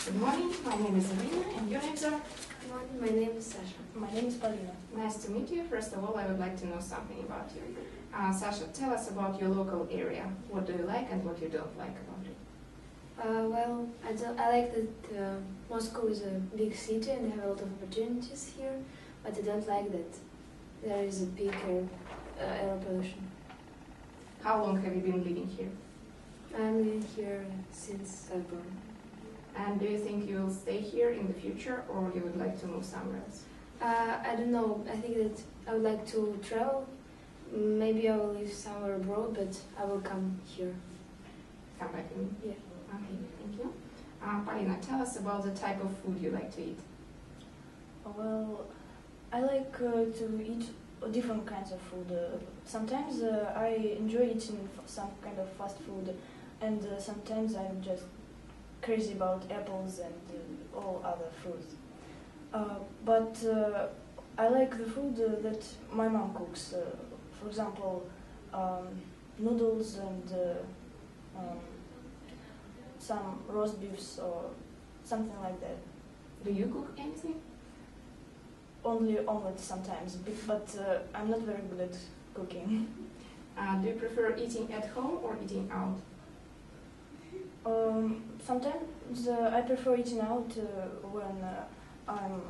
Good morning, my name is Irina, and your names are? Good morning, my name is Sasha. My name is Polina. Nice to meet you. First of all, I would like to know something about you. Sasha, tell us about your local area. What do you like and what you don't like about it? I like that Moscow is a big city and they have a lot of opportunities here, but I don't like that there is a big air pollution. How long have you been living here? I'm living here since I was born. And do you think you will stay here in the future, or you would like to move somewhere else? I don't know. I think that I would like to travel. Maybe I will live somewhere abroad, but I will come here. Come back in? Yeah. Okay, thank you. Polina, tell us about the type of food you like to eat. Well, I like to eat different kinds of food. Sometimes I enjoy eating some kind of fast food, and sometimes I'm just crazy about apples and all other fruits. But I like the food that my mom cooks. For example, noodles and some roast beefs or something like that. Do you cook anything? Only omelette sometimes, but I'm not very good at cooking. Do you prefer eating at home or eating out? Sometimes I prefer eating out when I'm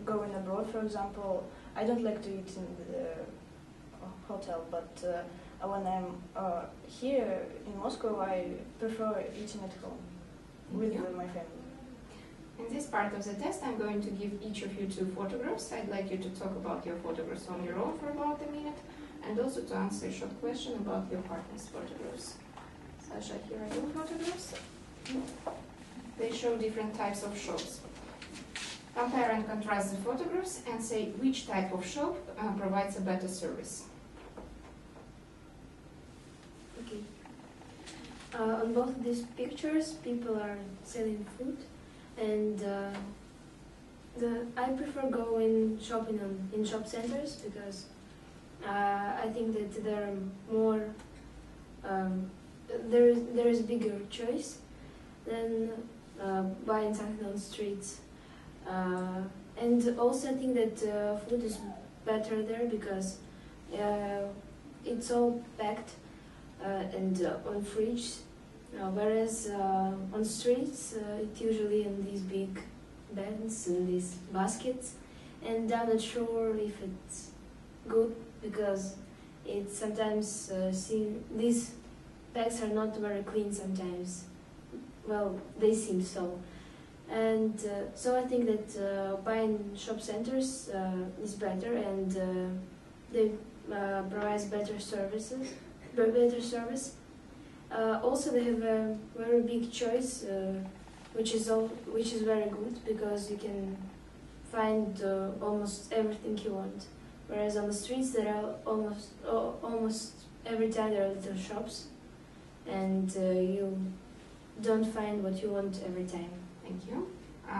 going abroad, for example. I don't like to eat in the hotel, but when I'm here in Moscow, I prefer eating at home with my family. In this part of the test, I'm going to give each of you 2 photographs. I'd like you to talk about your photographs on your own for about a minute, and also to answer a short question about your partner's photographs. Sasha, here are your photographs. They show different types of shops. Compare and contrast the photographs and say which type of shop provides a better service. Okay. On both of these pictures, people are selling food, and I prefer going shopping in shop centers because I think that there are more. There is bigger choice than buying something on streets, and also I think that food is better there because it's all packed and on fridge, whereas on streets it's usually in these big bags and these baskets, and I'm not sure if it's good because it's sometimes these bags are not very clean sometimes. Well, they seem so. And so I think that buying shop centers is better, and they provide better service. Also, they have a very big choice, which is very good because you can find almost everything you want. Whereas on the streets there are almost every time there are little shops, and you don't find what you want every time. Thank you.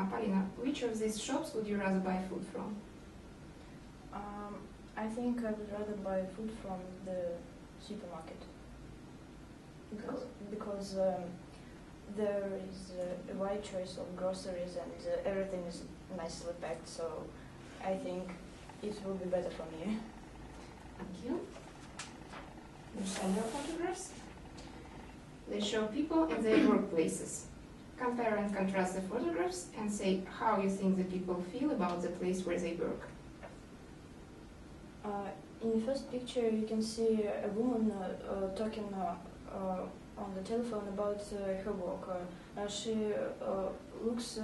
Polina, which of these shops would you rather buy food from? I think I would rather buy food from the supermarket. Because there is a wide choice of groceries and everything is nicely packed, so I think it will be better for me. Thank you. You show your photographs. They show people in their workplaces. Compare and contrast the photographs and say how you think the people feel about the place where they work. In the first picture you can see a woman talking on the telephone about her work. She looks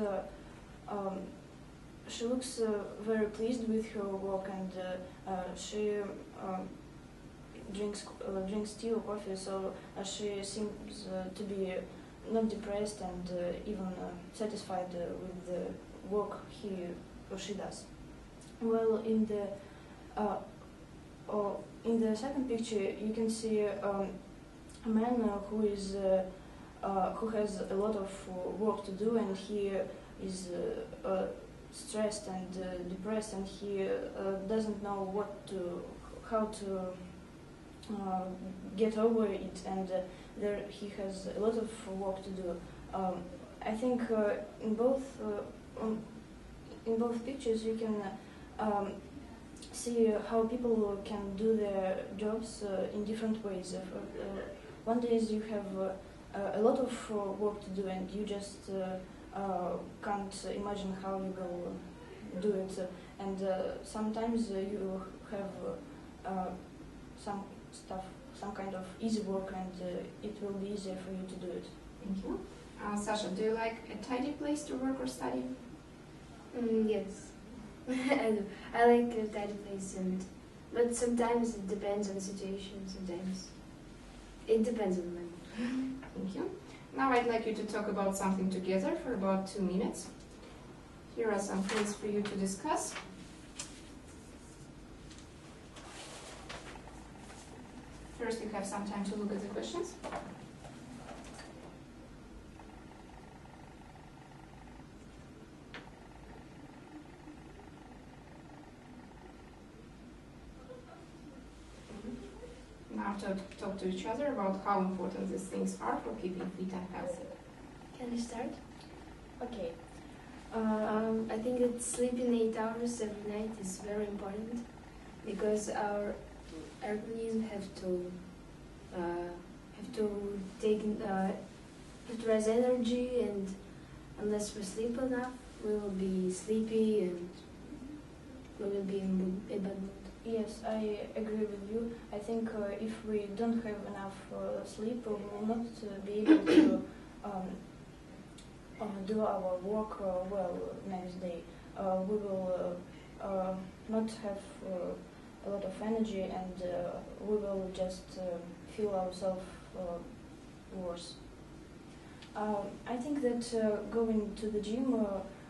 very pleased with her work, and she drinks tea or coffee, so she seems to be not depressed and even satisfied with the work he or she does. Well, in the second picture you can see a man who has a lot of work to do, and he is stressed and depressed, and he doesn't know how to get over it, and there he has a lot of work to do. I think in both pictures you can see how people can do their jobs in different ways. One day you have a lot of work to do and you just can't imagine how you will do it. And sometimes you have some kind of easy work, and it will be easier for you to do it. Thank you. Sasha, do you like a tidy place to work or study? Yes, I do. I like a tidy place, but sometimes it depends on the situation. Sometimes it depends on the mood. Thank you. Now I'd like you to talk about something together for about 2 minutes. Here are some things for you to discuss. First, you have some time to look at the questions. Now talk to each other about how important these things are for keeping fit and healthy. Can I start? Okay. I think that sleeping 8 hours every night is very important because our organism have to raise energy, and unless we sleep enough, we will be sleepy and we will be in a bad mood. Yes, I agree with you. I think if we don't have enough sleep, we will not be able to do our work well next day. We will not have a lot of energy, and we will just feel ourselves worse. I think that going to the gym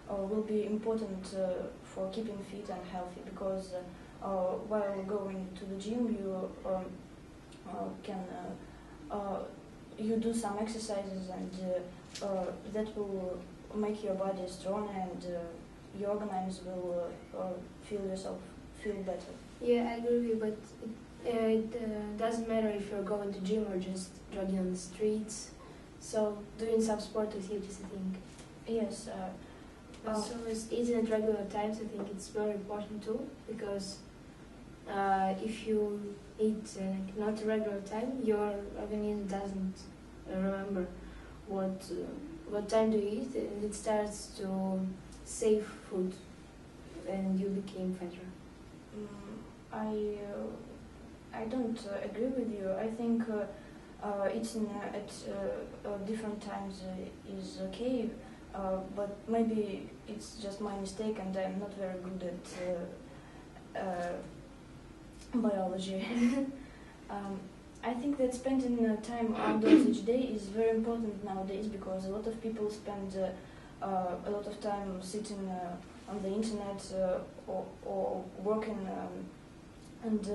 will be important for keeping fit and healthy, because while going to the gym you can you do some exercises, and that will make your body strong, and your organs will feel better. Yeah, I agree with you, but it doesn't matter if you're going to gym or just jogging on the streets. So doing some sport activities, I think. Yes. Also, eating at regular times, I think it's very important too, because if you eat not a regular time, your organism doesn't remember what time to eat, and it starts to save food, and you became fatter. I don't agree with you. I think eating at different times is okay, but maybe it's just my mistake, and I'm not very good at biology. I think that spending time outdoors each day is very important nowadays, because a lot of people spend a lot of time sitting on the internet or working, and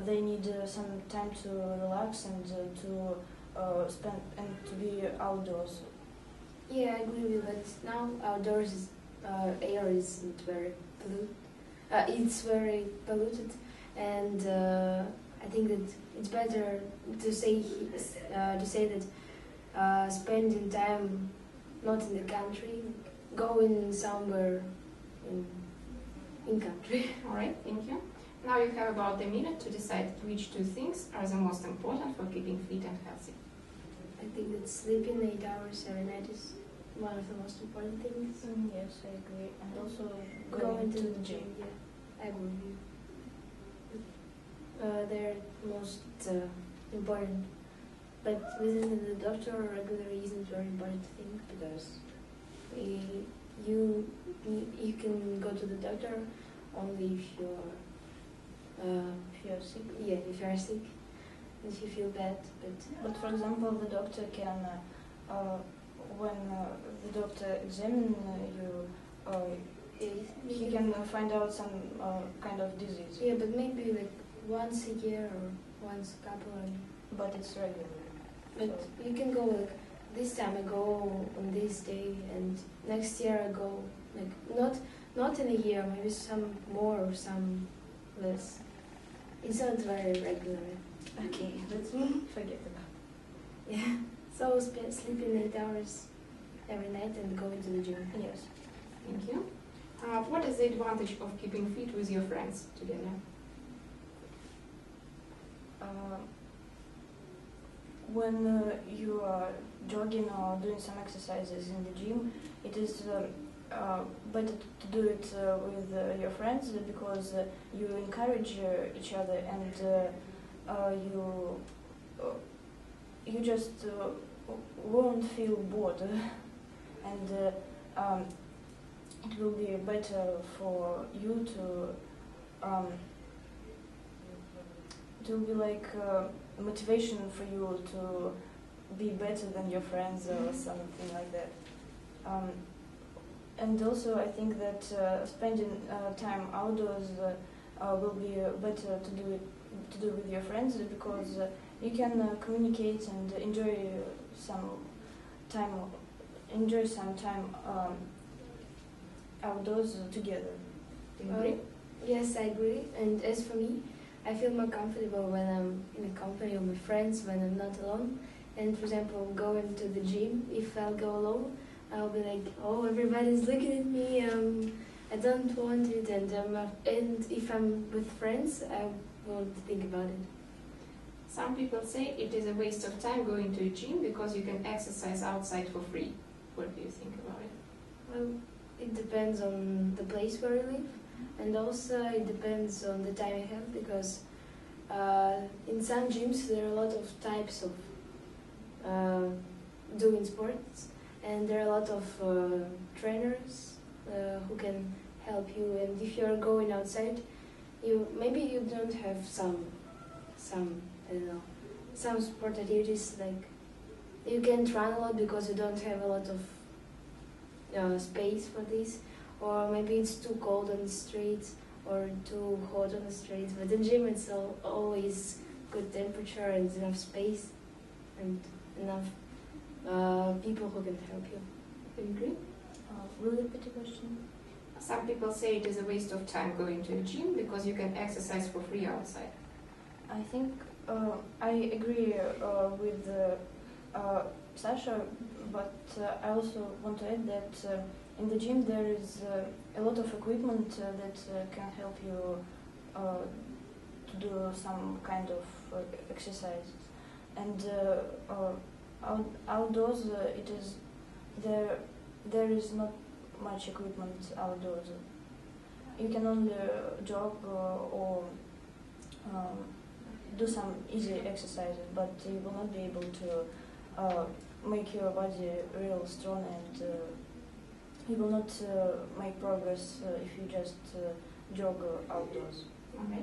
they need some time to relax and to spend and to be outdoors. Yeah, I agree with you, but now outdoors air isn't very polluted. It's very polluted, and I think that it's better to say that spending time not in the country, going somewhere in country. All right, thank you. Now you have about a minute to decide which 2 things are the most important for keeping fit and healthy. I think that sleeping 8 hours every night is one of the most important things. Yes, I agree. And also Going to the gym. Yeah, I agree with you. They're most important. But visiting the doctor regularly isn't very important thing, because you can go to the doctor only if you're sick. Yeah, if you are sick, if you feel bad. But for example, the doctor can, when the doctor examines you, he can find out some kind of disease. Yeah, but maybe like once a year or once a couple of. But it's regular. But So you can go like this time I go on this day, and next year I go like not in a year, maybe some more or some less. It's not very regular. okay, let's forget about it. Yeah. So sleeping 8 hours every night and go into the gym. Yes. Thank you. What is the advantage of keeping fit with your friends together? When you are jogging or doing some exercises in the gym, it is better to do it with your friends because you encourage each other and you just won't feel bored and it will be better for you to it will be like motivation for you to be better than your friends or something like that. And also I think that spending time outdoors will be better to do with your friends because you can communicate and enjoy some time outdoors together. Do you agree? Yes, I agree. And as for me, I feel more comfortable when I'm in a company of my friends, when I'm not alone. And for example, going to the gym, if I'll go alone, I'll be like, oh, everybody's looking at me, I don't want it, and if I'm with friends, I won't think about it. Some people say it is a waste of time going to a gym because you can exercise outside for free. What do you think about it? Well, it depends on the place where you live, and also it depends on the time you have, because in some gyms there are a lot of types of doing sports, and there are a lot of trainers who can help you. And if you're going outside, maybe you don't have some I don't know, some sport activities, like you can't run a lot because you don't have a lot of space for this, or maybe it's too cold on the streets or too hot on the streets. But in gym it's always good temperature and enough space and enough people who can help you. Do you agree? Will you repeat the question? Some people say it is a waste of time going to a gym because you can exercise for free outside. I think I agree with Sasha, but I also want to add that in the gym there is a lot of equipment that can help you to do some kind of exercises. And outdoors, there is not much equipment outdoors. You can only jog or do some easy exercises, but you will not be able to make your body real strong, and you will not make progress if you just jog outdoors. Okay.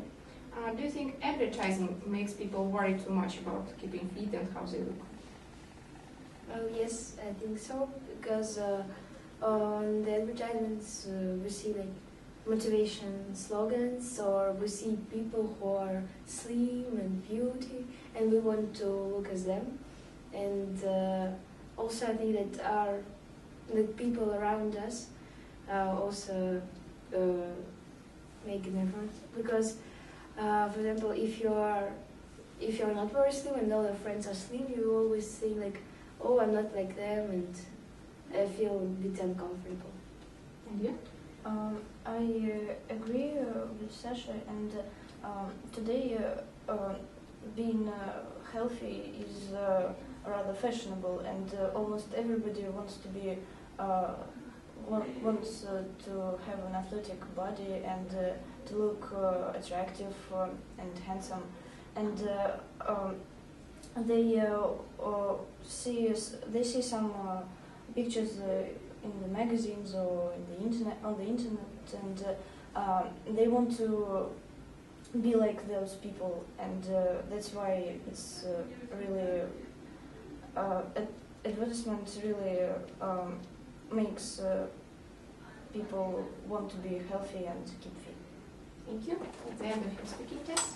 Do you think advertising makes people worry too much about keeping fit and how they look? Yes, I think so, because on the advertisements we see like motivation slogans, or we see people who are slim and beauty, and we want to look as them. And also I think that the people around us also make an effort, because for example, if you're not very slim and all your friends are slim, you always think like, oh, I'm not like them, and I feel a bit uncomfortable. And you? I agree with Sasha, and today being healthy is rather fashionable, and almost everybody wants to be wants to have an athletic body and to look attractive and handsome, and they see some pictures in the magazines or on the internet, and they want to be like those people, and that's why it's really advertisement really makes people want to be healthy and keep fit. Thank you. At the end of your speaking test.